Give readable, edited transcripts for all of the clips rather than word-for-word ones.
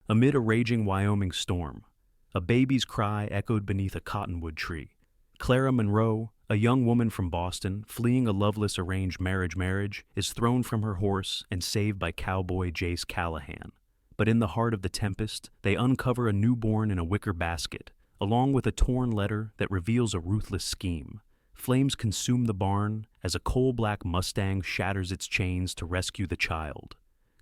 Amid a raging Wyoming storm, a baby's cry echoed beneath a cottonwood tree. Clara Monroe, a young woman from Boston, fleeing a loveless arranged marriage, is thrown from her horse and saved by cowboy Jace Callahan. But in the heart of the tempest, they uncover a newborn in a wicker basket, along with a torn letter that reveals a ruthless scheme. Flames consume the barn as a coal-black mustang shatters its chains to rescue the child.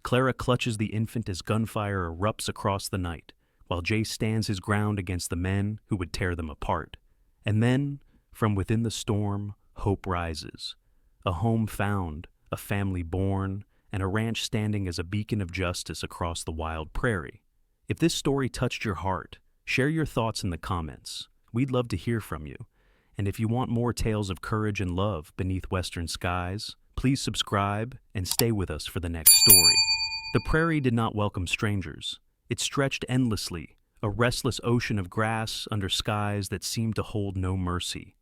Clara clutches the infant as gunfire erupts across the night, while Jace stands his ground against the men who would tear them apart. And then, from within the storm, hope rises. A home found, a family born, and a ranch standing as a beacon of justice across the wild prairie. If this story touched your heart, share your thoughts in the comments. We'd love to hear from you. And if you want more tales of courage and love beneath western skies, please subscribe and stay with us for the next story. The prairie did not welcome strangers. It stretched endlessly, a restless ocean of grass under skies that seemed to hold no mercy.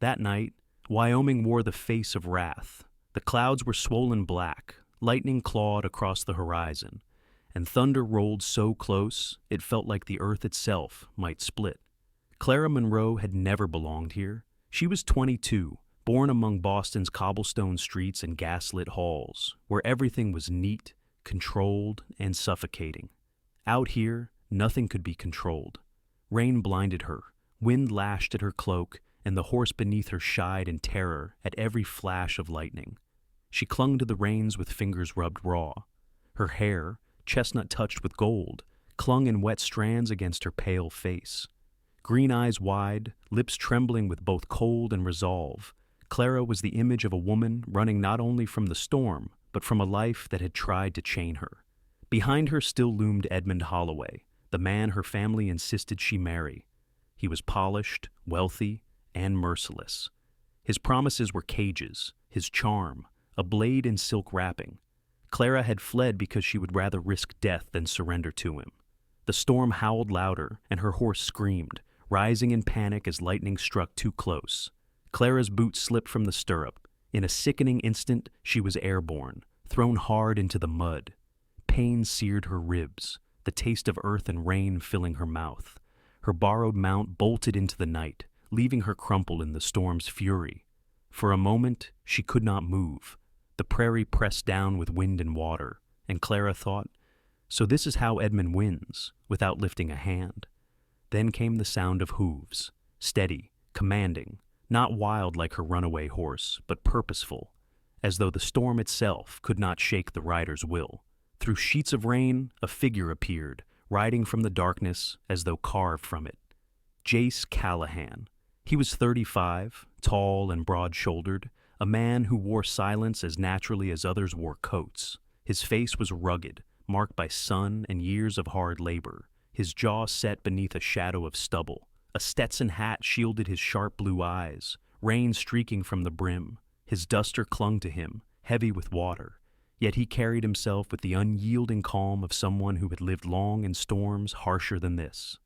That night, Wyoming wore the face of wrath. The clouds were swollen black, lightning clawed across the horizon, and thunder rolled so close it felt like the earth itself might split. Clara Monroe had never belonged here. She was 22, born among Boston's cobblestone streets and gaslit halls, where everything was neat, controlled, and suffocating. Out here, nothing could be controlled. Rain blinded her, wind lashed at her cloak, and the horse beneath her shied in terror at every flash of lightning. She clung to the reins with fingers rubbed raw. Her hair, chestnut touched with gold, clung in wet strands against her pale face. Green eyes wide, lips trembling with both cold and resolve, Clara was the image of a woman running not only from the storm, but from a life that had tried to chain her. Behind her still loomed Edmund Holloway, the man her family insisted she marry. He was polished, wealthy, and merciless. His promises were cages, his charm, a blade in silk wrapping. Clara had fled because she would rather risk death than surrender to him. The storm howled louder, and her horse screamed, rising in panic as lightning struck too close. Clara's boot slipped from the stirrup. In a sickening instant, she was airborne, thrown hard into the mud. Pain seared her ribs, the taste of earth and rain filling her mouth. Her borrowed mount bolted into the night, leaving her crumpled in the storm's fury. For a moment, she could not move. The prairie pressed down with wind and water, and Clara thought, so this is how Edmund wins, without lifting a hand. Then came the sound of hooves, steady, commanding, not wild like her runaway horse, but purposeful, as though the storm itself could not shake the rider's will. Through sheets of rain, a figure appeared, riding from the darkness as though carved from it. Jace Callahan. He was 35, tall and broad-shouldered, a man who wore silence as naturally as others wore coats. His face was rugged, marked by sun and years of hard labor, his jaw set beneath a shadow of stubble. A Stetson hat shielded his sharp blue eyes, rain streaking from the brim. His duster clung to him, heavy with water, yet he carried himself with the unyielding calm of someone who had lived long in storms harsher than this.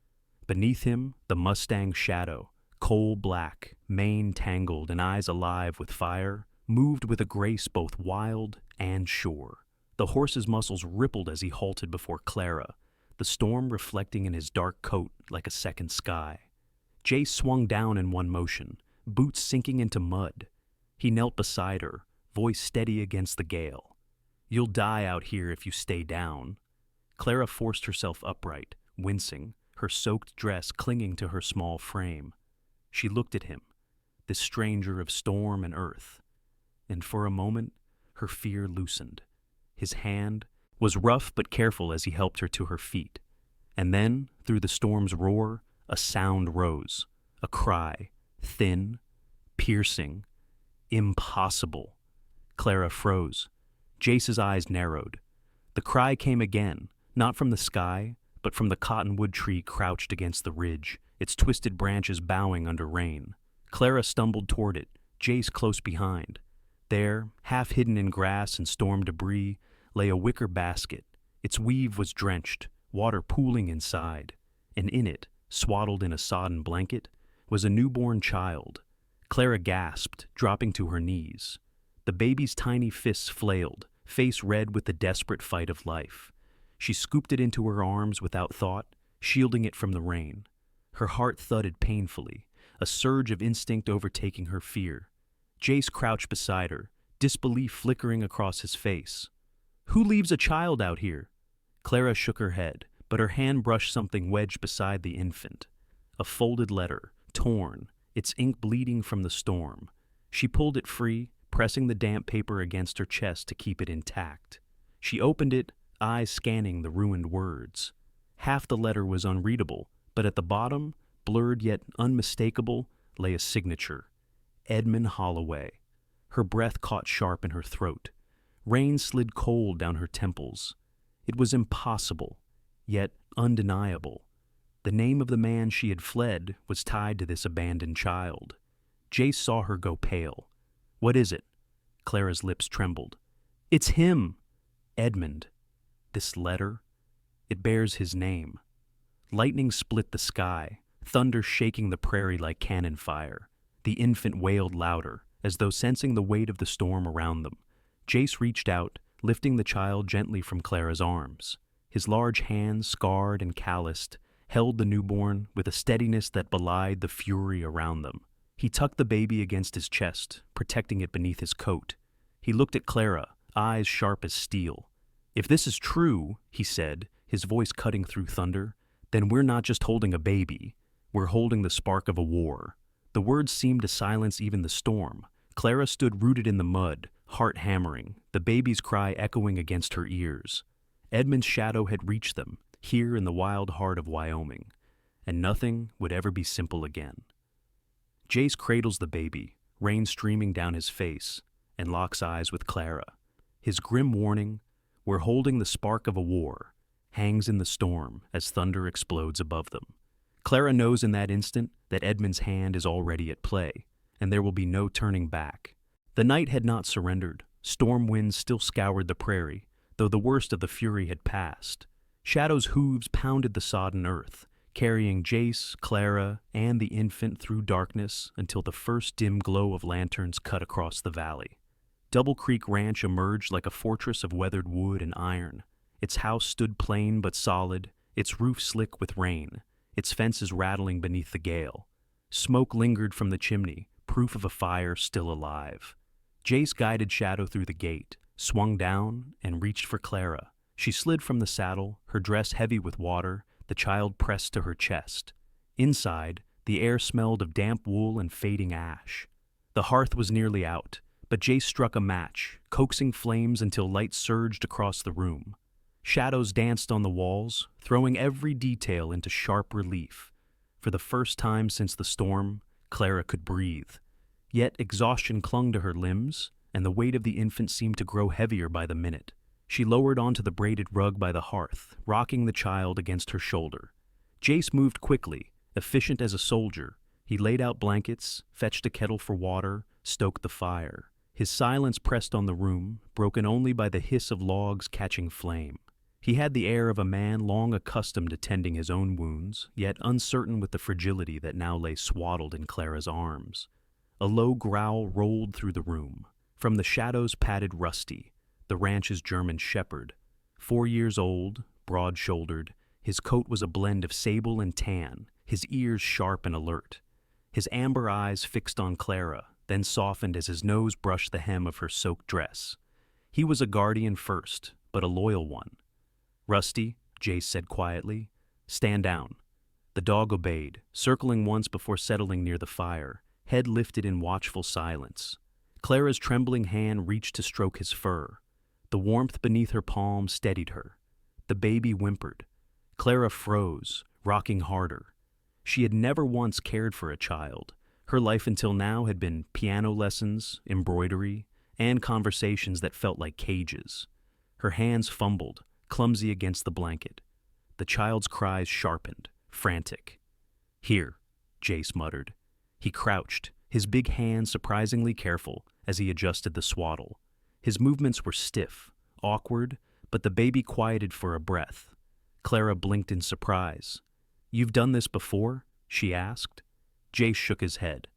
Beneath him, the mustang's shadow, coal black, mane tangled and eyes alive with fire, moved with a grace both wild and sure. The horse's muscles rippled as he halted before Clara, the storm reflecting in his dark coat like a second sky. Jace swung down in one motion, boots sinking into mud. He knelt beside her, voice steady against the gale. "You'll die out here if you stay down." Clara forced herself upright, wincing, her soaked dress clinging to her small frame. She looked at him, this stranger of storm and earth, and for a moment her fear loosened. His hand was rough but careful as he helped her to her feet. And then, through the storm's roar, a sound rose, a cry, thin, piercing, impossible. Clara froze. Jace's eyes narrowed. The cry came again, not from the sky, but from the cottonwood tree crouched against the ridge, its twisted branches bowing under rain. Clara stumbled toward it, Jace close behind. There, half hidden in grass and storm debris, lay a wicker basket. Its weave was drenched, water pooling inside, and in it, swaddled in a sodden blanket, was a newborn child. Clara gasped, dropping to her knees. The baby's tiny fists flailed, face red with the desperate fight of life. She scooped it into her arms without thought, shielding it from the rain. Her heart thudded painfully, a surge of instinct overtaking her fear. Jace crouched beside her, disbelief flickering across his face. "Who leaves a child out here?" Clara shook her head, but her hand brushed something wedged beside the infant. A folded letter, torn, its ink bleeding from the storm. She pulled it free, pressing the damp paper against her chest to keep it intact. She opened it, eyes scanning the ruined words. Half the letter was unreadable, but at the bottom, blurred yet unmistakable, lay a signature. Edmund Holloway. Her breath caught sharp in her throat. Rain slid cold down her temples. It was impossible, yet undeniable. The name of the man she had fled was tied to this abandoned child. Jace saw her go pale. "What is it?" Clara's lips trembled. "It's him! Edmund. This letter, it bears his name." Lightning split the sky, thunder shaking the prairie like cannon fire. The infant wailed louder, as though sensing the weight of the storm around them. Jace reached out, lifting the child gently from Clara's arms. His large hands, scarred and calloused, held the newborn with a steadiness that belied the fury around them. He tucked the baby against his chest, protecting it beneath his coat. He looked at Clara, eyes sharp as steel. "If this is true," he said, his voice cutting through thunder, "then we're not just holding a baby. We're holding the spark of a war." The words seemed to silence even the storm. Clara stood rooted in the mud, heart hammering, the baby's cry echoing against her ears. Edmund's shadow had reached them, here in the wild heart of Wyoming, and nothing would ever be simple again. Jace cradles the baby, rain streaming down his face, and locks eyes with Clara. His grim warning, "We're holding the spark of a war," hangs in the storm as thunder explodes above them. Clara knows in that instant that Edmund's hand is already at play, and there will be no turning back. The night had not surrendered. Storm winds still scoured the prairie, though the worst of the fury had passed. Shadow's hooves pounded the sodden earth, carrying Jace, Clara, and the infant through darkness until the first dim glow of lanterns cut across the valley. Double Creek Ranch emerged like a fortress of weathered wood and iron. Its house stood plain but solid, its roof slick with rain, its fences rattling beneath the gale. Smoke lingered from the chimney, proof of a fire still alive. Jace guided Shadow through the gate, swung down, and reached for Clara. She slid from the saddle, her dress heavy with water, the child pressed to her chest. Inside, the air smelled of damp wool and fading ash. The hearth was nearly out, but Jace struck a match, coaxing flames until light surged across the room. Shadows danced on the walls, throwing every detail into sharp relief. For the first time since the storm, Clara could breathe. Yet exhaustion clung to her limbs, and the weight of the infant seemed to grow heavier by the minute. She lowered onto the braided rug by the hearth, rocking the child against her shoulder. Jace moved quickly, efficient as a soldier. He laid out blankets, fetched a kettle for water, stoked the fire. His silence pressed on the room, broken only by the hiss of logs catching flame. He had the air of a man long accustomed to tending his own wounds, yet uncertain with the fragility that now lay swaddled in Clara's arms. A low growl rolled through the room. From the shadows padded Rusty, the ranch's German shepherd. 4 years old, broad-shouldered, his coat was a blend of sable and tan, his ears sharp and alert. His amber eyes fixed on Clara, then softened as his nose brushed the hem of her soaked dress. He was a guardian first, but a loyal one. "Rusty," Jace said quietly, "stand down." The dog obeyed, circling once before settling near the fire, head lifted in watchful silence. Clara's trembling hand reached to stroke his fur. The warmth beneath her palm steadied her. The baby whimpered. Clara froze, rocking harder. She had never once cared for a child. Her life until now had been piano lessons, embroidery, and conversations that felt like cages. Her hands fumbled, clumsy against the blanket. The child's cries sharpened, frantic. "Here," Jace muttered. He crouched, his big hands surprisingly careful as he adjusted the swaddle. His movements were stiff, awkward, but the baby quieted for a breath. Clara blinked in surprise. "You've done this before?" she asked. Jace shook his head.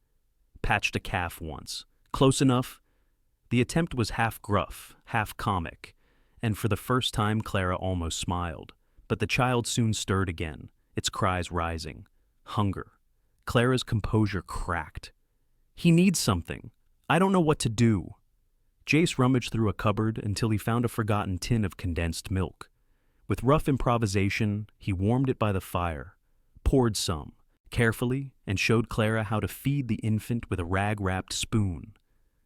"Patched a calf once. Close enough?" The attempt was half gruff, half comic, and for the first time Clara almost smiled. But the child soon stirred again, its cries rising. Hunger. Clara's composure cracked. "He needs something. I don't know what to do." Jace rummaged through a cupboard until he found a forgotten tin of condensed milk. With rough improvisation, he warmed it by the fire, poured some, carefully, and showed Clara how to feed the infant with a rag-wrapped spoon.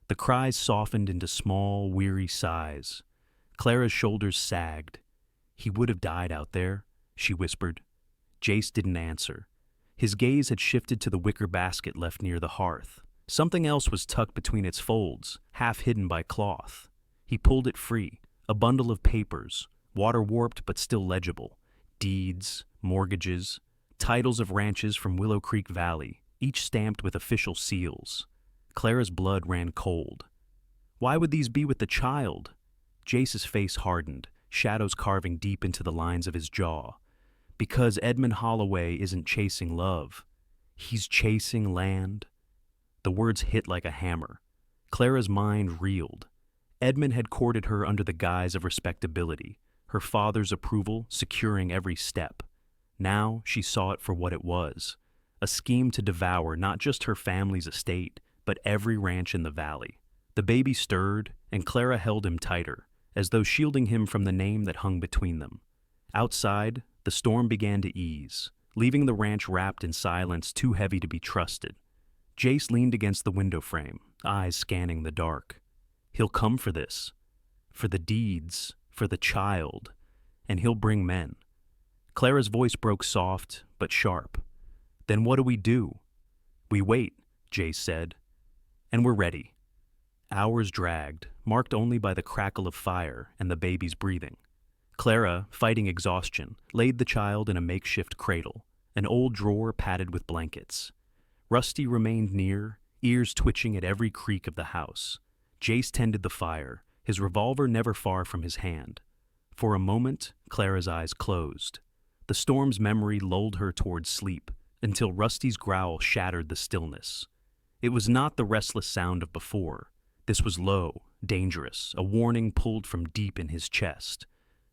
The cries softened into small, weary sighs. Clara's shoulders sagged. "He would have died out there," she whispered. Jace didn't answer. His gaze had shifted to the wicker basket left near the hearth. Something else was tucked between its folds, half hidden by cloth. He pulled it free, a bundle of papers, water-warped but still legible. Deeds, mortgages, titles of ranches from Willow Creek Valley, each stamped with official seals. Clara's blood ran cold. Why would these be with the child? Jace's face hardened, shadows carving deep into the lines of his jaw. Because Edmund Holloway isn't chasing love. He's chasing land. The words hit like a hammer. Clara's mind reeled. Edmund had courted her under the guise of respectability, her father's approval securing every step. Now she saw it for what it was, a scheme to devour not just her family's estate, but every ranch in the valley. The baby stirred, and Clara held him tighter, as though shielding him from the name that hung between them. Outside, the storm began to ease, leaving the ranch wrapped in silence too heavy to be trusted. Jace leaned against the window frame, eyes scanning the dark. He'll come for this, for the deeds, for the child, and he'll bring men. Clara's voice broke soft but sharp. "Then what do we do?" "We wait," Jace said. "And we're ready." Hours dragged, marked only by the crackle of fire and the baby's breathing. Clara, fighting exhaustion, laid the child in a makeshift cradle, an old drawer padded with blankets. Rusty remained near, ears twitching at every creak of the house. Jace tended the fire, his revolver never far from his hand. For a moment, Clara's eyes closed. The storm's memory lulled her towards sleep, until Rusty's growl shattered the stillness. It was not the restless sound of before. This was low, dangerous, a warning pulled from deep in his chest.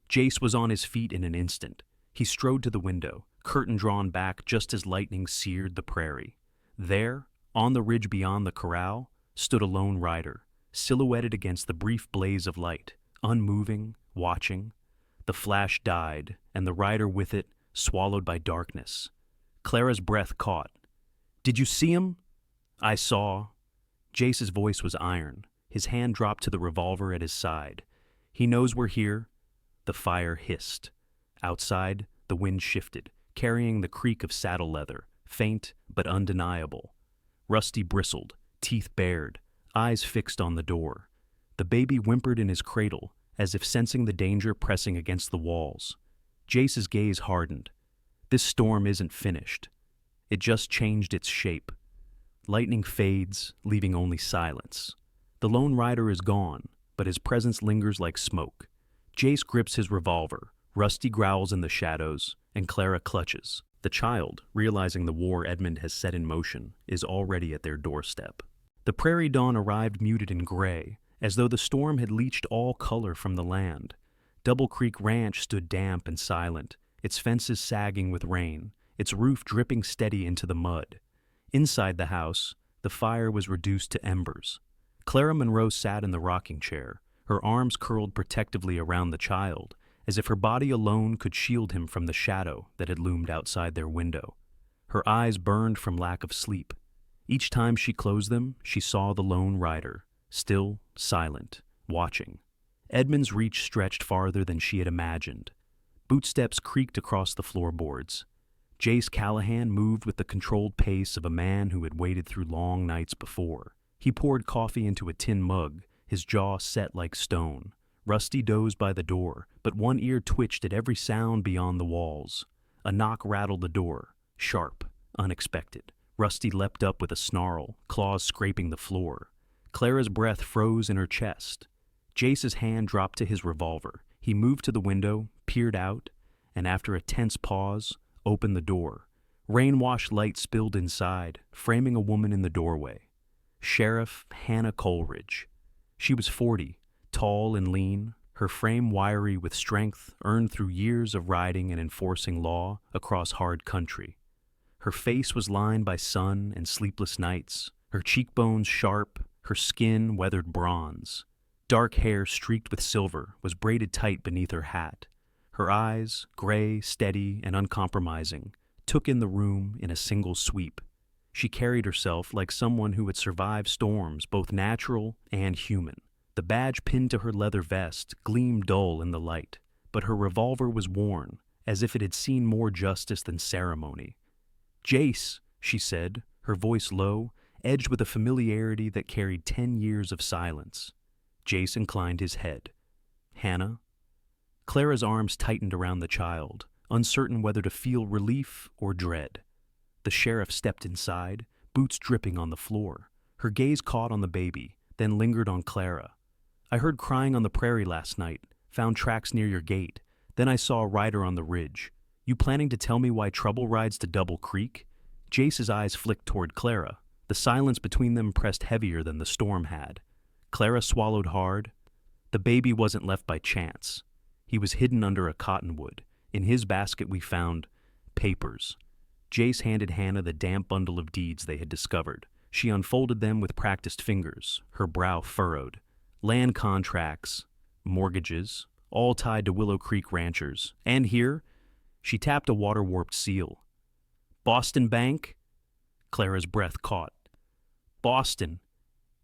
Jace was on his feet in an instant. He strode to the window, curtain drawn back just as lightning seared the prairie. There, on the ridge beyond the corral, stood a lone rider, silhouetted against the brief blaze of light, unmoving, watching. The flash died, and the rider with it, swallowed by darkness. Clara's breath caught. "Did you see him?" "I saw." Jace's voice was iron. His hand dropped to the revolver at his side. "He knows we're here." The fire hissed. Outside, the wind shifted, carrying the creak of saddle leather, faint but undeniable. Rusty bristled, teeth bared, eyes fixed on the door. The baby whimpered in his cradle, as if sensing the danger pressing against the walls. Jace's gaze hardened. This storm isn't finished. It just changed its shape. Lightning fades, leaving only silence. The lone rider is gone, but his presence lingers like smoke. Jace grips his revolver, Rusty growls in the shadows, and Clara clutches. The child, realizing the war Edmund has set in motion, is already at their doorstep. The prairie dawn arrived muted and gray, as though the storm had leached all color from the land. Double Creek Ranch stood damp and silent, its fences sagging with rain, its roof dripping steady into the mud. Inside the house, the fire was reduced to embers. Clara Monroe sat in the rocking chair, her arms curled protectively around the child, as if her body alone could shield him from the shadow that had loomed outside their window. Her eyes burned from lack of sleep. Each time she closed them, she saw the lone rider, still, silent, watching. Edmund's reach stretched farther than she had imagined. Bootsteps creaked across the floorboards. Jace Callahan moved with the controlled pace of a man who had waited through long nights before. He poured coffee into a tin mug, his jaw set like stone. Rusty dozed by the door, but one ear twitched at every sound beyond the walls. A knock rattled the door, sharp, unexpected. Rusty leapt up with a snarl, claws scraping the floor. Clara's breath froze in her chest. Jace's hand dropped to his revolver. He moved to the window, peered out, and after a tense pause, opened the door. Rain-washed light spilled inside, framing a woman in the doorway. Sheriff Hannah Coleridge. She was 40, tall and lean, her frame wiry with strength earned through years of riding and enforcing law across hard country. Her face was lined by sun and sleepless nights, her cheekbones sharp, her skin weathered bronze. Dark hair streaked with silver was braided tight beneath her hat. Her eyes, gray, steady, and uncompromising, took in the room in a single sweep. She carried herself like someone who had survived storms, both natural and human. The badge pinned to her leather vest gleamed dull in the light, but her revolver was worn, as if it had seen more justice than ceremony. "Jace," she said, her voice low, edged with a familiarity that carried 10 years of silence. Jace inclined his head. "Hannah?" Clara's arms tightened around the child, uncertain whether to feel relief or dread. The sheriff stepped inside, boots dripping on the floor. Her gaze caught on the baby, then lingered on Clara. "I heard crying on the prairie last night, found tracks near your gate. Then I saw a rider on the ridge. You planning to tell me why trouble rides to Double Creek?" Jace's eyes flicked toward Clara. The silence between them pressed heavier than the storm had. Clara swallowed hard. The baby wasn't left by chance. He was hidden under a cottonwood. In his basket we found papers. Jace handed Hannah the damp bundle of deeds they had discovered. She unfolded them with practiced fingers, her brow furrowed. Land contracts, mortgages, all tied to Willow Creek ranchers. And here, she tapped a water-warped seal. "Boston Bank?" Clara's breath caught. "Boston.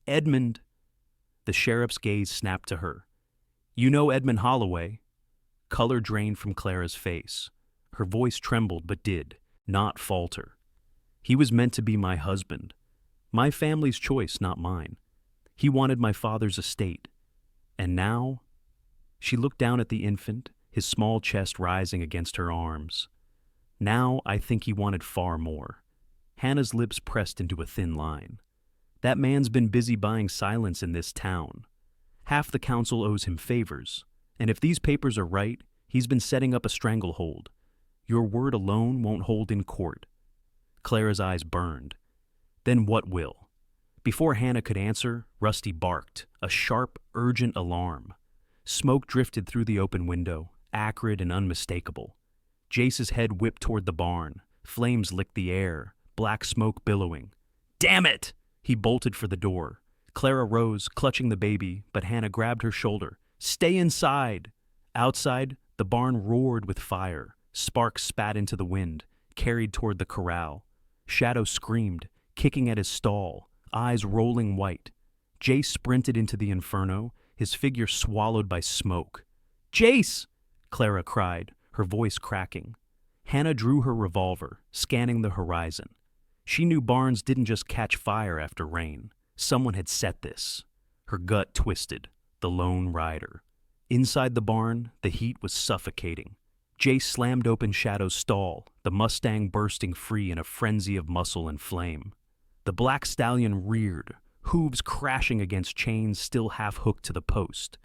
Edmund." The sheriff's gaze snapped to her. "You know Edmund Holloway." Color drained from Clara's face. Her voice trembled but did not falter. "He was meant to be my husband. My family's choice, not mine. He wanted my father's estate. And now—" She looked down at the infant, his small chest rising against her arms. "Now I think he wanted far more." Hannah's lips pressed into a thin line. "That man's been busy buying silence in this town. Half the council owes him favors, and if these papers are right, he's been setting up a stranglehold. Your word alone won't hold in court." Clara's eyes burned. "Then what will?" Before Hannah could answer, Rusty barked, a sharp, urgent alarm. Smoke drifted through the open window, acrid and unmistakable. Jace's head whipped toward the barn. Flames licked the air, black smoke billowing. "Damn it!" He bolted for the door. Clara rose, clutching the baby, but Hannah grabbed her shoulder. "Stay inside!" Outside, the barn roared with fire. Sparks spat into the wind, carried toward the corral. Shadow screamed, kicking at his stall, eyes rolling white. Jace sprinted into the inferno, his figure swallowed by smoke. "Jace!" Clara cried, her voice cracking. Hannah drew her revolver, scanning the horizon. She knew barns didn't just catch fire after rain. Someone had set this. Her gut twisted. The lone rider. Inside the barn, the heat was suffocating. Jace slammed open Shadow's stall, the mustang bursting free in a frenzy of muscle and flame. The black stallion reared, hooves crashing against chains still half hooked to the post.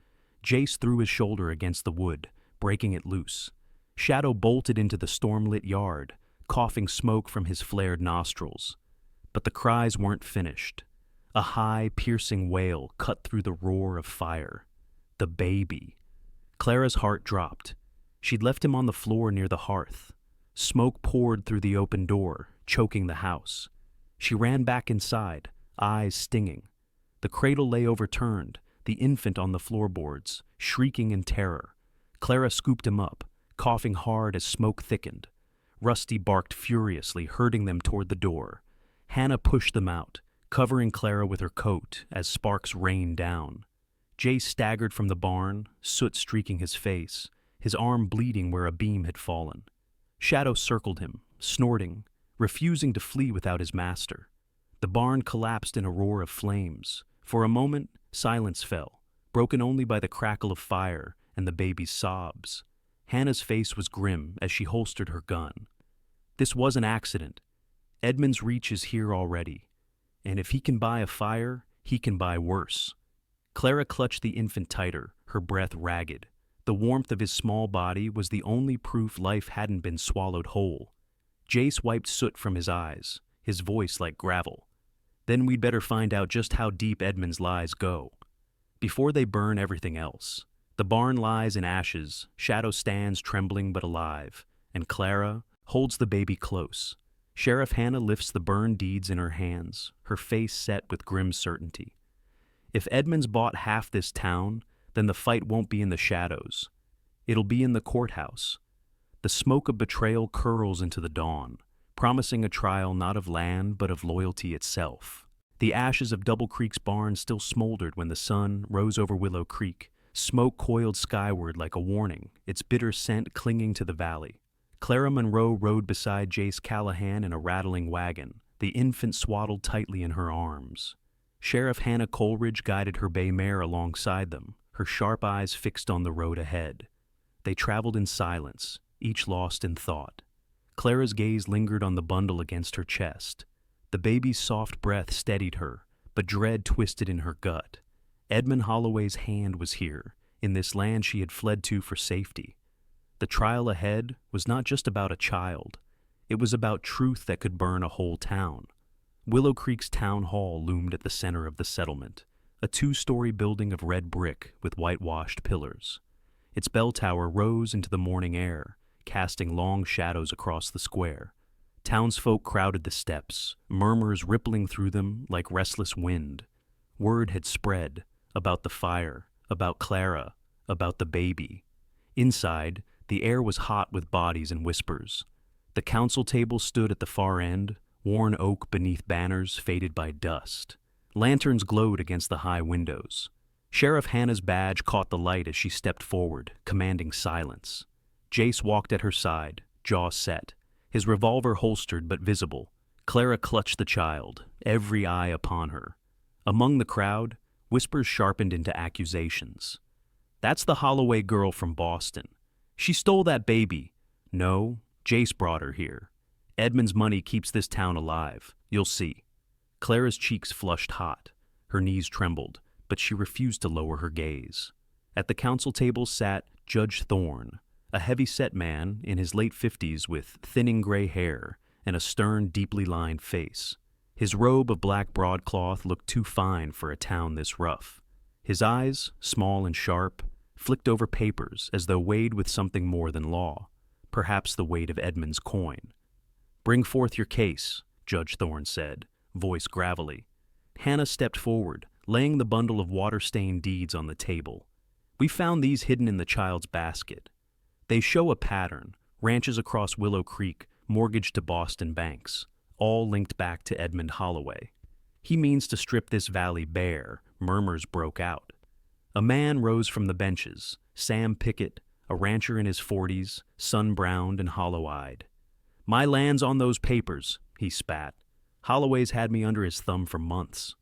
Jace threw his shoulder against the wood, breaking it loose. Shadow bolted into the storm-lit yard, coughing smoke from his flared nostrils. But the cries weren't finished. A high, piercing wail cut through the roar of fire. The baby. Clara's heart dropped. She'd left him on the floor near the hearth. Smoke poured through the open door, choking the house. She ran back inside, eyes stinging. The cradle lay overturned, the infant on the floorboards, shrieking in terror. Clara scooped him up, coughing hard as smoke thickened. Rusty barked furiously, herding them toward the door. Hannah pushed them out, covering Clara with her coat as sparks rained down. Jace staggered from the barn, soot streaking his face, his arm bleeding where a beam had fallen. Shadow circled him, snorting, refusing to flee without his master. The barn collapsed in a roar of flames. For a moment, silence fell, broken only by the crackle of fire and the baby's sobs. Hannah's face was grim as she holstered her gun. This was an accident. Edmund's reach is here already, and if he can buy a fire, he can buy worse. Clara clutched the infant tighter, her breath ragged. The warmth of his small body was the only proof life hadn't been swallowed whole. Jace wiped soot from his eyes, his voice like gravel. "Then we'd better find out just how deep Edmund's lies go, before they burn everything else. The barn lies in ashes, Shadow stands trembling but alive, and Clara holds the baby close. Sheriff Hannah lifts the burned deeds in her hands, her face set with grim certainty. If Edmonds bought half this town, then the fight won't be in the shadows. It'll be in the courthouse. The smoke of betrayal curls into the dawn, promising a trial not of land but of loyalty itself. The ashes of Double Creek's barn still smoldered when the sun rose over Willow Creek. Smoke coiled skyward like a warning, its bitter scent clinging to the valley. Clara Monroe rode beside Jace Callahan in a rattling wagon, the infant swaddled tightly in her arms. Sheriff Hannah Coleridge guided her bay mare alongside them, her sharp eyes fixed on the road ahead. They traveled in silence, each lost in thought. Clara's gaze lingered on the bundle against her chest. The baby's soft breath steadied her, but dread twisted in her gut. Edmund Holloway's hand was here, in this land she had fled to for safety. The trial ahead was not just about a child. It was about truth that could burn a whole town. Willow Creek's town hall loomed at the center of the settlement, a 2-story building of red brick with whitewashed pillars. Its bell tower rose into the morning air, casting long shadows across the square. Townsfolk crowded the steps, murmurs rippling through them like restless wind. Word had spread about the fire, about Clara, about the baby. Inside, the air was hot with bodies and whispers. The council table stood at the far end, worn oak beneath banners faded by dust. Lanterns glowed against the high windows. Sheriff Hannah's badge caught the light as she stepped forward, commanding silence. Jace walked at her side, jaw set, his revolver holstered but visible. Clara clutched the child, every eye upon her. Among the crowd, whispers sharpened into accusations. "That's the Holloway girl from Boston. She stole that baby." "No, Jace brought her here. Edmund's money keeps this town alive. You'll see." Clara's cheeks flushed hot. Her knees trembled, but she refused to lower her gaze. At the council table sat Judge Thorne, a heavy-set man in his late 50s with thinning gray hair and a stern, deeply lined face. His robe of black broadcloth looked too fine for a town this rough. His eyes, small and sharp, flicked over papers as though weighed with something more than law, perhaps the weight of Edmund's coin. "Bring forth your case," Judge Thorne said, voice gravelly. Hannah stepped forward, laying the bundle of water-stained deeds on the table. "We found these hidden in the child's basket. They show a pattern, ranches across Willow Creek, mortgaged to Boston banks, all linked back to Edmund Holloway. He means to strip this valley bare," murmurs broke out. A man rose from the benches, Sam Pickett, a rancher in his 40s, sun-browned and hollow-eyed. "My land's on those papers," he spat. "Holloway's had me under his thumb for months."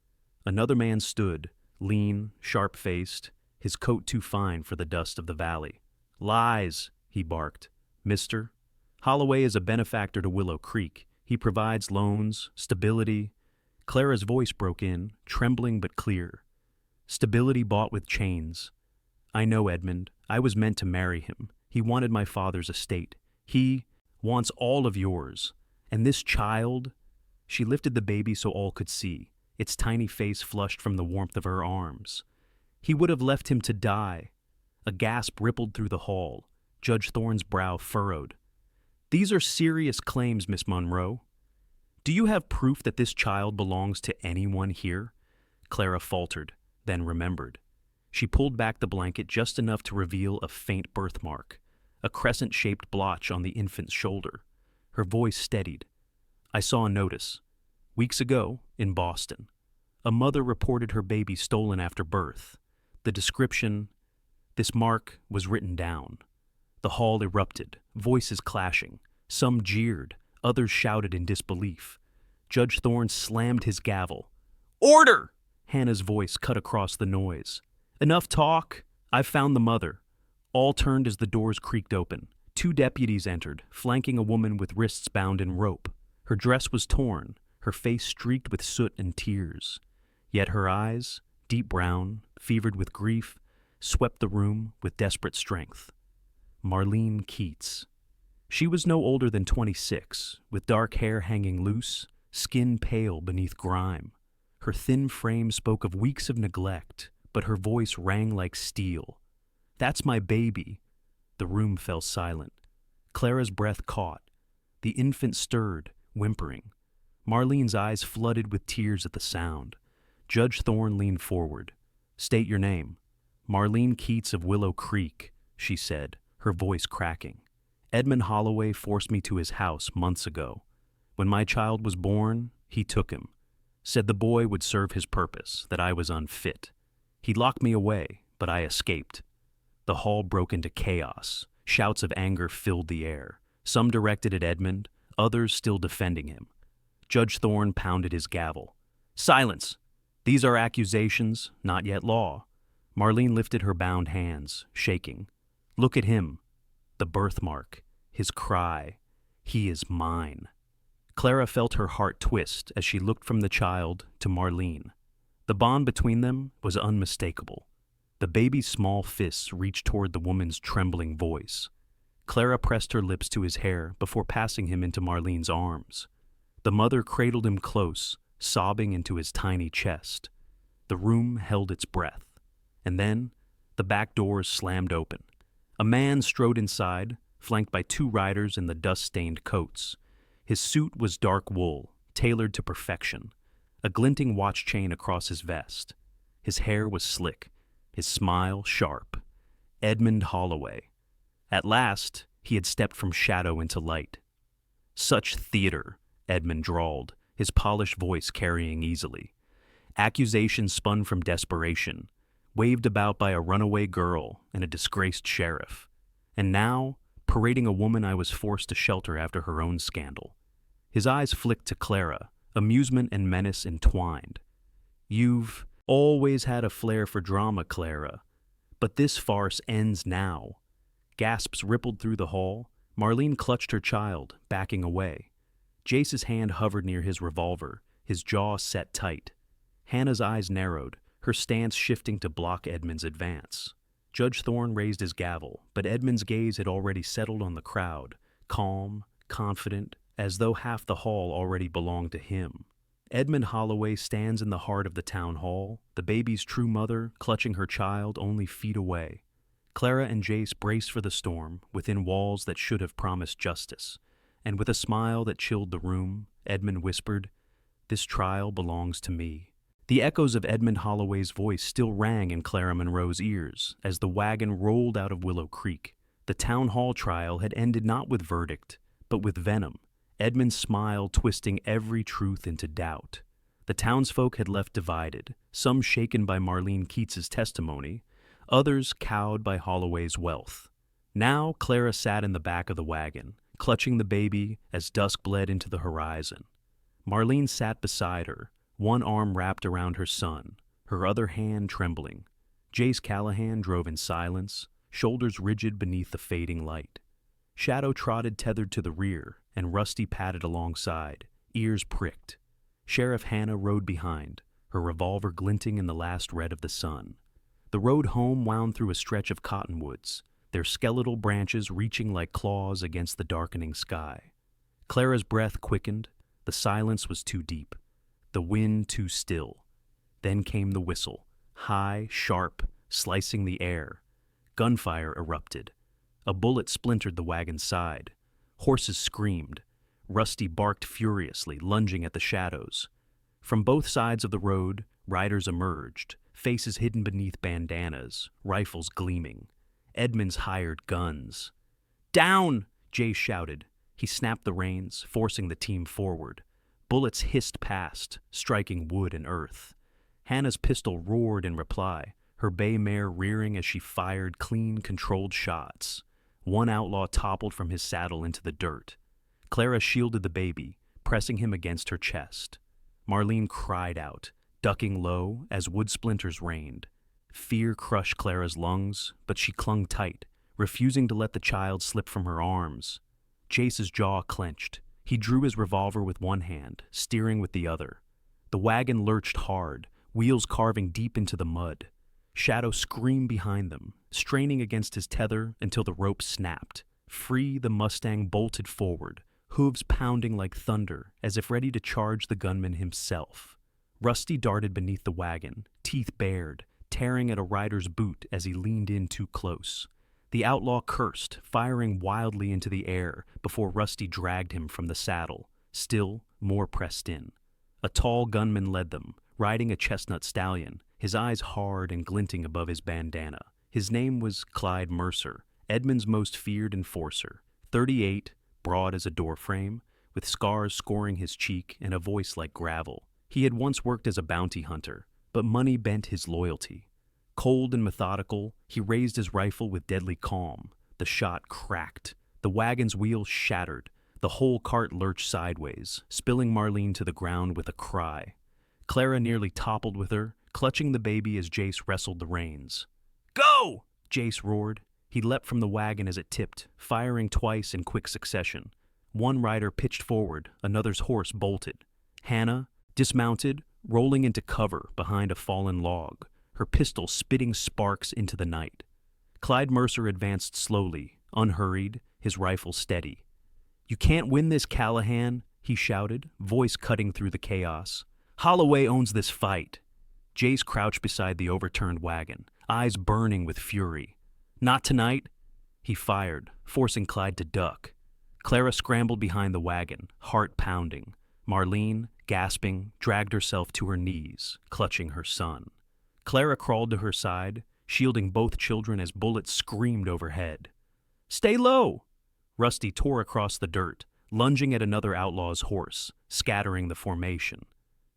Another man stood, lean, sharp-faced, his coat too fine for the dust of the valley. "Lies," he barked. "Mister, Holloway is a benefactor to Willow Creek. He provides loans, stability." Clara's voice broke in, trembling but clear. "Stability bought with chains. I know Edmund. I was meant to marry him. He wanted my father's estate. He wants all of yours. And this child..." She lifted the baby so all could see, its tiny face flushed from the warmth of her arms. "He would have left him to die." A gasp rippled through the hall. Judge Thorne's brow furrowed. "These are serious claims, Miss Monroe. Do you have proof that this child belongs to anyone here?" Clara faltered, then remembered. She pulled back the blanket just enough to reveal a faint birthmark, a crescent-shaped blotch on the infant's shoulder. Her voice steadied. "I saw a notice. Weeks ago, in Boston. A mother reported her baby stolen after birth. The description, this mark, was written down." The hall erupted, voices clashing. Some jeered, others shouted in disbelief. Judge Thorne slammed his gavel. "Order!" Hannah's voice cut across the noise. "Enough talk. I've found the mother." All turned as the doors creaked open. 2 deputies entered, flanking a woman with wrists bound in rope. Her dress was torn, her face streaked with soot and tears. Yet her eyes, deep brown, fevered with grief, swept the room with desperate strength. Marlene Keats. She was no older than 26, with dark hair hanging loose, skin pale beneath grime. Her thin frame spoke of weeks of neglect, but her voice rang like steel. That's my baby." The room fell silent. Clara's breath caught. The infant stirred, whimpering. Marlene's eyes flooded with tears at the sound. Judge Thorne leaned forward. "State your name." "Marlene Keats of Willow Creek," she said, her voice cracking. "Edmund Holloway forced me to his house months ago. When my child was born, he took him. Said the boy would serve his purpose, that I was unfit. He locked me away, but I escaped." The hall broke into chaos. Shouts of anger filled the air, some directed at Edmund, others still defending him. Judge Thorne pounded his gavel. "Silence! These are accusations, not yet law." Marlene lifted her bound hands, shaking. "Look at him. The birthmark. His cry. He is mine." Clara felt her heart twist as she looked from the child to Marlene. The bond between them was unmistakable. The baby's small fists reached toward the woman's trembling voice. Clara pressed her lips to his hair before passing him into Marlene's arms. The mother cradled him close, sobbing into his tiny chest. The room held its breath. And then, the back doors slammed open. A man strode inside, flanked by 2 riders in the dust-stained coats. His suit was dark wool, tailored to perfection, a glinting watch chain across his vest. His hair was slick, his smile sharp. Edmund Holloway. At last, he had stepped from shadow into light. "Such theater," Edmund drawled, his polished voice carrying easily. Accusations spun from desperation, waved about by a runaway girl and a disgraced sheriff. And now, parading a woman I was forced to shelter after her own scandal. His eyes flicked to Clara, amusement and menace entwined. "You've always had a flair for drama, Clara. But this farce ends now." Gasps rippled through the hall. Marlene clutched her child, backing away. Jace's hand hovered near his revolver, his jaw set tight. Hannah's eyes narrowed, her stance shifting to block Edmund's advance. Judge Thorne raised his gavel, but Edmund's gaze had already settled on the crowd, calm, confident, as though half the hall already belonged to him. Edmund Holloway stands in the heart of the town hall, the baby's true mother clutching her child only feet away. Clara and Jace braced for the storm, within walls that should have promised justice. And with a smile that chilled the room, Edmund whispered, "This trial belongs to me." The echoes of Edmund Holloway's voice still rang in Clara Monroe's ears as the wagon rolled out of Willow Creek. The town hall trial had ended not with verdict, but with venom, Edmund's smile twisting every truth into doubt. The townsfolk had left divided, some shaken by Marlene Keats's testimony, others cowed by Holloway's wealth. Now Clara sat in the back of the wagon, clutching the baby as dusk bled into the horizon. Marlene sat beside her, one arm wrapped around her son, her other hand trembling. Jace Callahan drove in silence, shoulders rigid beneath the fading light. Shadow trotted tethered to the rear, and Rusty padded alongside, ears pricked. Sheriff Hannah rode behind, her revolver glinting in the last red of the sun. The road home wound through a stretch of cottonwoods, their skeletal branches reaching like claws against the darkening sky. Clara's breath quickened. The silence was too deep, the wind too still. Then came the whistle, high, sharp, slicing the air. Gunfire erupted. A bullet splintered the wagon's side. Horses screamed. Rusty barked furiously, lunging at the shadows. From both sides of the road, riders emerged, faces hidden beneath bandanas, rifles gleaming. Edmund's hired guns. "Down!" Jace shouted. He snapped the reins, forcing the team forward. Bullets hissed past, striking wood and earth. Hannah's pistol roared in reply, her bay mare rearing as she fired clean, controlled shots. One outlaw toppled from his saddle into the dirt. Clara shielded the baby, pressing him against her chest. Marlene cried out, ducking low as wood splinters rained. Fear crushed Clara's lungs, but she clung tight, refusing to let the child slip from her arms. Jace's jaw clenched. He drew his revolver with one hand, steering with the other. The wagon lurched hard, wheels carving deep into the mud. Shadow screamed behind them, straining against his tether until the rope snapped. Free, the Mustang bolted forward, hooves pounding like thunder, as if ready to charge the gunman himself. Rusty darted beneath the wagon, teeth bared, tearing at a rider's boot as he leaned in too close. The outlaw cursed, firing wildly into the air before Rusty dragged him from the saddle, still more pressed in. A tall gunman led them, riding a chestnut stallion, his eyes hard and glinting above his bandana. His name was Clyde Mercer, Edmund's most feared enforcer, 38, broad as a doorframe, with scars scoring his cheek and a voice like gravel. He had once worked as a bounty hunter, but money bent his loyalty. Cold and methodical, he raised his rifle with deadly calm. The shot cracked. The wagon's wheels shattered. The whole cart lurched sideways, spilling Marlene to the ground with a cry. Clara nearly toppled with her, clutching the baby as Jace wrestled the reins. "Go!" Jace roared. He leapt from the wagon as it tipped, firing twice in quick succession. One rider pitched forward, another's horse bolted. Hannah, dismounted, rolling into cover behind a fallen log, her pistol spitting sparks into the night. Clyde Mercer advanced slowly, unhurried, his rifle steady. "You can't win this, Callahan," he shouted, voice cutting through the chaos. "Holloway owns this fight." Jace crouched beside the overturned wagon, eyes burning with fury. "Not tonight." He fired, forcing Clyde to duck. Clara scrambled behind the wagon, heart pounding. Marlene, gasping, dragged herself to her knees, clutching her son. Clara crawled to her side, shielding both children as bullets screamed overhead. "Stay low!" Rusty tore across the dirt, lunging at another outlaw's horse, scattering the formation.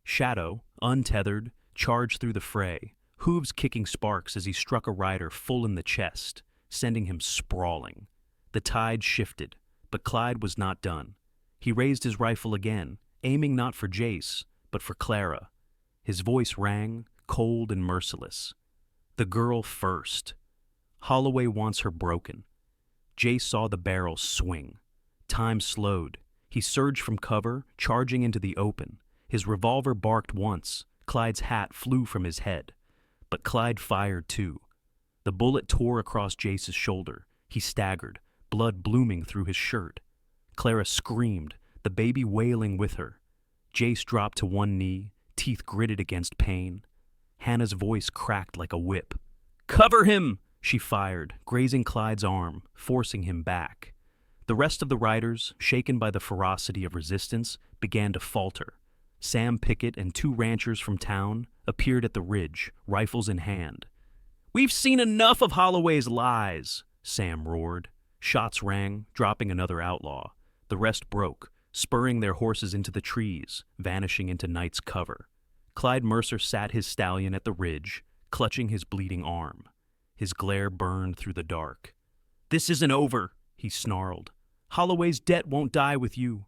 Shadow, untethered, charged through the fray, hooves kicking sparks as he struck a rider full in the chest, sending him sprawling. The tide shifted, but Clyde was not done. He raised his rifle again, aiming not for Jace, but for Clara. His voice rang, cold and merciless. "The girl first. Holloway wants her broken." Jace saw the barrel swing. Time slowed. He surged from cover, charging into the open. His revolver barked once. Clyde's hat flew from his head. But Clyde fired too. The bullet tore across Jace's shoulder. He staggered, blood blooming through his shirt. Clara screamed, the baby wailing with her. Jace dropped to one knee, teeth gritted against pain. Hannah's voice cracked like a whip. "Cover him!" she fired, grazing Clyde's arm, forcing him back. The rest of the riders, shaken by the ferocity of resistance, began to falter. Sam Pickett and 2 ranchers from town appeared at the ridge, rifles in hand. "We've seen enough of Holloway's lies," Sam roared. Shots rang, dropping another outlaw. The rest broke, spurring their horses into the trees, vanishing into night's cover. Clyde Mercer sat his stallion at the ridge, clutching his bleeding arm. His glare burned through the dark. "This isn't over," he snarled. "Holloway's debt won't die with you."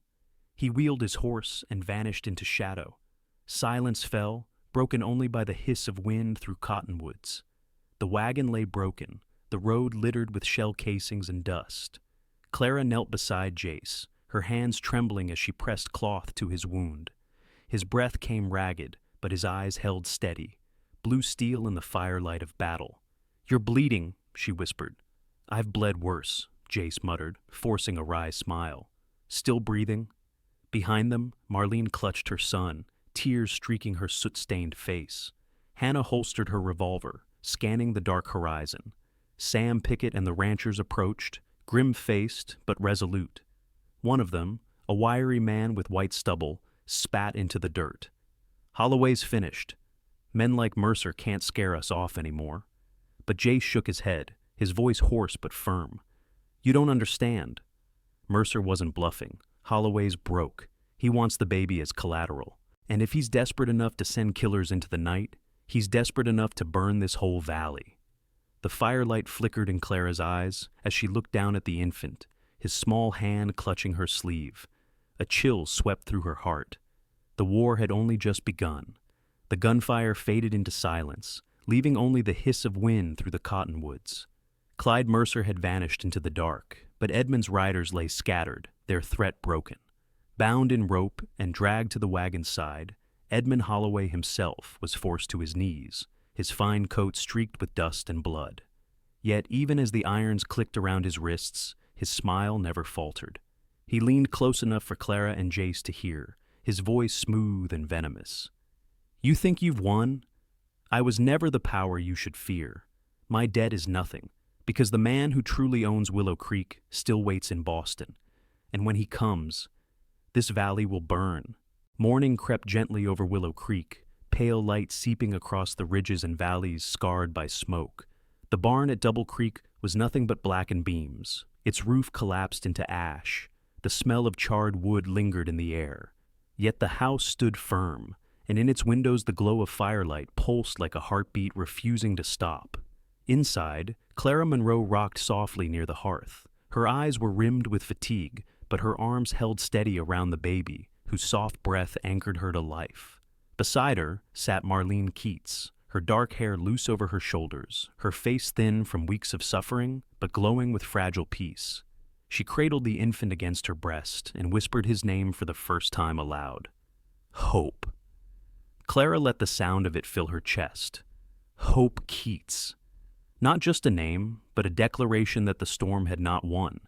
He wheeled his horse and vanished into shadow. Silence fell, broken only by the hiss of wind through cottonwoods. The wagon lay broken, the road littered with shell casings and dust. Clara knelt beside Jace, her hands trembling as she pressed cloth to his wound. His breath came ragged, but his eyes held steady, blue steel in the firelight of battle. "You're bleeding," she whispered. "I've bled worse," Jace muttered, forcing a wry smile. "Still breathing?" Behind them, Marlene clutched her son, tears streaking her soot-stained face. Hannah holstered her revolver, scanning the dark horizon. Sam Pickett and the ranchers approached, grim-faced but resolute. One of them, a wiry man with white stubble, spat into the dirt. "Holloway's finished. Men like Mercer can't scare us off anymore." But Jace shook his head, his voice hoarse but firm. "You don't understand." Mercer wasn't bluffing. Holloway's broke. He wants the baby as collateral. And if he's desperate enough to send killers into the night, he's desperate enough to burn this whole valley. The firelight flickered in Clara's eyes as she looked down at the infant, his small hand clutching her sleeve. A chill swept through her heart. The war had only just begun. The gunfire faded into silence, leaving only the hiss of wind through the cottonwoods. Clyde Mercer had vanished into the dark, but Edmund's riders lay scattered, their threat broken. Bound in rope and dragged to the wagon's side, Edmund Holloway himself was forced to his knees, his fine coat streaked with dust and blood. Yet even as the irons clicked around his wrists, his smile never faltered. He leaned close enough for Clara and Jace to hear, his voice smooth and venomous. "You think you've won? I was never the power you should fear. My debt is nothing, because the man who truly owns Willow Creek still waits in Boston. And when he comes, this valley will burn. Morning crept gently over Willow Creek, pale light seeping across the ridges and valleys scarred by smoke. The barn at Double Creek was nothing but blackened beams. Its roof collapsed into ash. The smell of charred wood lingered in the air. Yet the house stood firm, and in its windows the glow of firelight pulsed like a heartbeat refusing to stop. Inside, Clara Monroe rocked softly near the hearth. Her eyes were rimmed with fatigue, but her arms held steady around the baby, whose soft breath anchored her to life. Beside her sat Marlene Keats, her dark hair loose over her shoulders, her face thin from weeks of suffering, but glowing with fragile peace. She cradled the infant against her breast and whispered his name for the first time aloud. Hope. Clara let the sound of it fill her chest. Hope Keats. Not just a name, but a declaration that the storm had not won.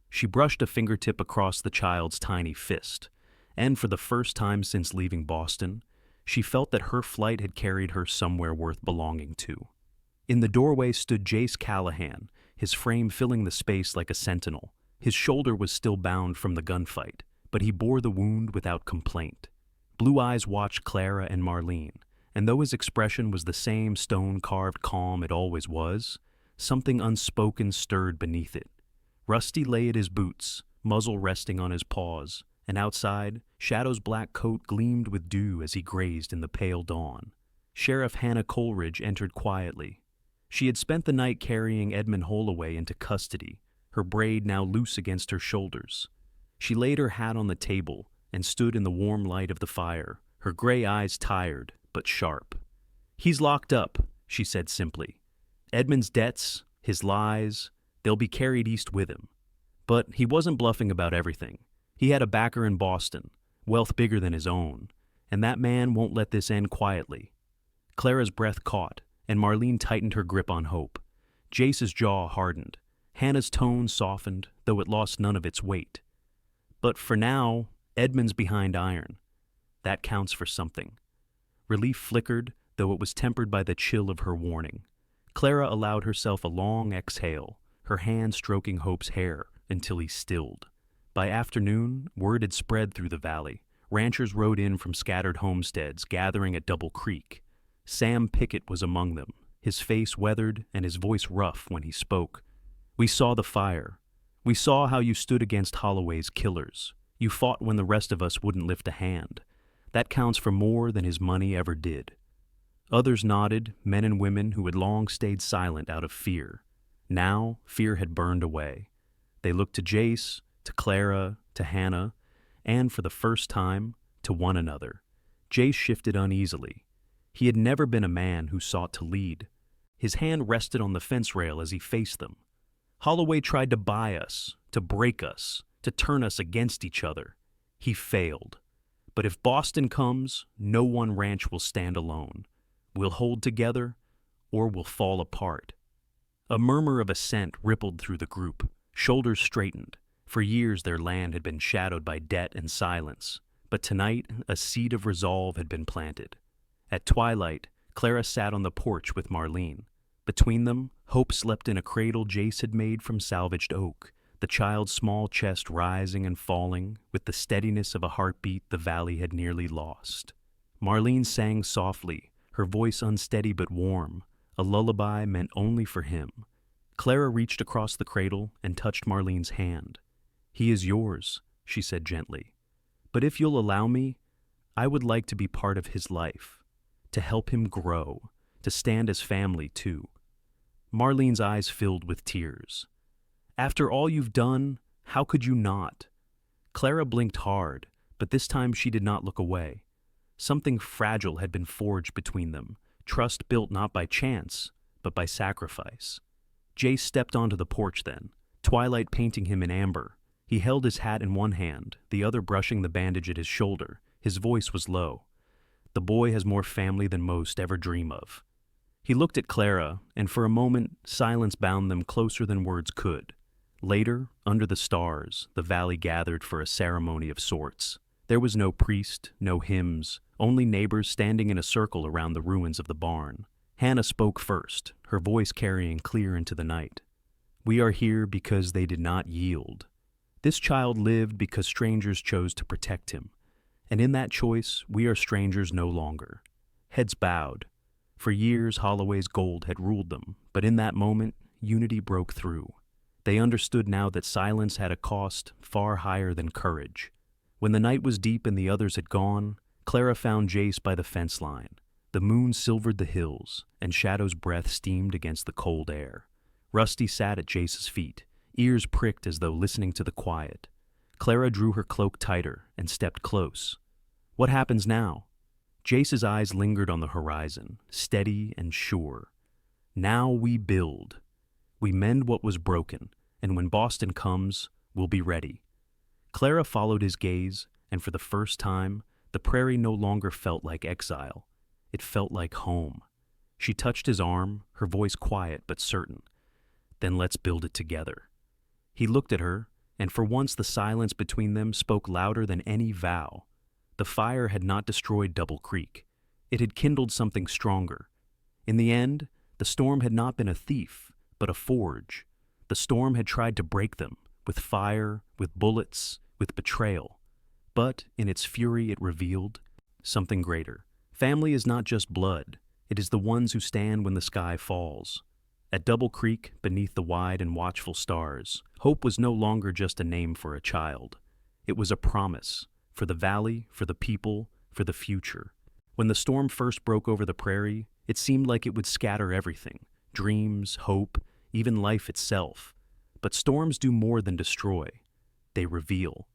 She brushed a fingertip across the child's tiny fist, and for the first time since leaving Boston, she felt that her flight had carried her somewhere worth belonging to. In the doorway stood Jace Callahan, his frame filling the space like a sentinel. His shoulder was still bound from the gunfight, but he bore the wound without complaint. Blue eyes watched Clara and Marlene, and though his expression was the same stone-carved calm it always was, something unspoken stirred beneath it. Rusty lay at his boots, muzzle resting on his paws, and outside, Shadow's black coat gleamed with dew as he grazed in the pale dawn. Sheriff Hannah Coleridge entered quietly. She had spent the night carrying Edmund Holloway into custody, her braid now loose against her shoulders. She laid her hat on the table and stood in the warm light of the fire, her gray eyes tired but sharp. "He's locked up," she said simply. "Edmund's debts, his lies, they'll be carried east with him." But he wasn't bluffing about everything. He had a backer in Boston, wealth bigger than his own, and that man won't let this end quietly. Clara's breath caught, and Marlene tightened her grip on Hope. Jace's jaw hardened. Hannah's tone softened, though it lost none of its weight. But for now, Edmund's behind iron. That counts for something. Relief flickered, though it was tempered by the chill of her warning. Clara allowed herself a long exhale, her hand stroking Hope's hair until he stilled. By afternoon, word had spread through the valley. Ranchers rode in from scattered homesteads, gathering at Double Creek. Sam Pickett was among them, his face weathered and his voice rough when he spoke. "We saw the fire. We saw how you stood against Holloway's killers. You fought when the rest of us wouldn't lift a hand. That counts for more than his money ever did." Others nodded, men and women who had long stayed silent out of fear. Now, fear had burned away. They looked to Jace, to Clara, to Hannah, and for the first time, to one another. Jace shifted uneasily. He had never been a man who sought to lead. His hand rested on the fence rail as he faced them. Holloway tried to buy us, to break us, to turn us against each other. He failed. But if Boston comes, no one ranch will stand alone. We'll hold together, or we'll fall apart. A murmur of assent rippled through the group. Shoulders straightened. For years their land had been shadowed by debt and silence, but tonight a seed of resolve had been planted. At twilight, Clara sat on the porch with Marlene. Between them, Hope slept in a cradle Jace had made from salvaged oak, the child's small chest rising and falling with the steadiness of a heartbeat the valley had nearly lost. Marlene sang softly, her voice unsteady but warm, a lullaby meant only for him. Clara reached across the cradle and touched Marlene's hand. "He is yours," she said gently. "But if you'll allow me, I would like to be part of his life, to help him grow, to stand as family too." Marlene's eyes filled with tears. "After all you've done, how could you not?" Clara blinked hard, but this time she did not look away. Something fragile had been forged between them, trust built not by chance, but by sacrifice. Jace stepped onto the porch then, twilight painting him in amber. He held his hat in one hand, the other brushing the bandage at his shoulder. His voice was low. "The boy has more family than most ever dream of." He looked at Clara, and for a moment, silence bound them closer than words could. Later, under the stars, the valley gathered for a ceremony of sorts. There was no priest, no hymns, only neighbors standing in a circle around the ruins of the barn. Hannah spoke first, her voice carrying clear into the night. "We are here because they did not yield. This child lived because strangers chose to protect him. And in that choice, we are strangers no longer." Heads bowed. For years, Holloway's gold had ruled them, but in that moment, unity broke through. They understood now that silence had a cost far higher than courage. When the night was deep and the others had gone, Clara found Jace by the fence line. The moon silvered the hills, and Shadow's breath steamed against the cold air. Rusty sat at Jace's feet, ears pricked as though listening to the quiet. Clara drew her cloak tighter and stepped close. "What happens now?" Jace's eyes lingered on the horizon, steady and sure. "Now we build. We mend what was broken, and when Boston comes, we'll be ready." Clara followed his gaze, and for the first time, the prairie no longer felt like exile. It felt like home. She touched his arm, her voice quiet but certain. "Then let's build it together." He looked at her, and for once the silence between them spoke louder than any vow. The fire had not destroyed Double Creek. It had kindled something stronger. In the end, the storm had not been a thief, but a forge. The storm had tried to break them, with fire, with bullets, with betrayal. But in its fury it revealed something greater. Family is not just blood. It is the ones who stand when the sky falls. At Double Creek, beneath the wide and watchful stars, hope was no longer just a name for a child. It was a promise, for the valley, for the people, for the future. When the storm first broke over the prairie, it seemed like it would scatter everything, dreams, hope, even life itself. But storms do more than destroy. They reveal.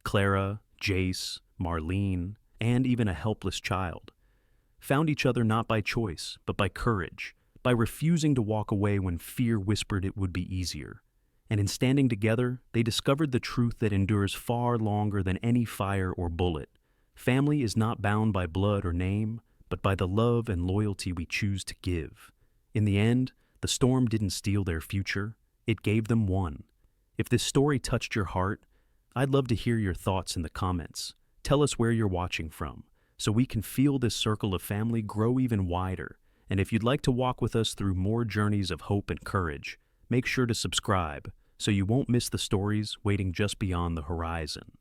Clara, Jace, Marlene, and even a helpless child found each other not by choice, but by courage, by refusing to walk away when fear whispered it would be easier. And in standing together, they discovered the truth that endures far longer than any fire or bullet. Family is not bound by blood or name, but by the love and loyalty we choose to give. In the end, the storm didn't steal their future, it gave them one. If this story touched your heart, I'd love to hear your thoughts in the comments. Tell us where you're watching from, so we can feel this circle of family grow even wider. And if you'd like to walk with us through more journeys of hope and courage, make sure to subscribe so you won't miss the stories waiting just beyond the horizon.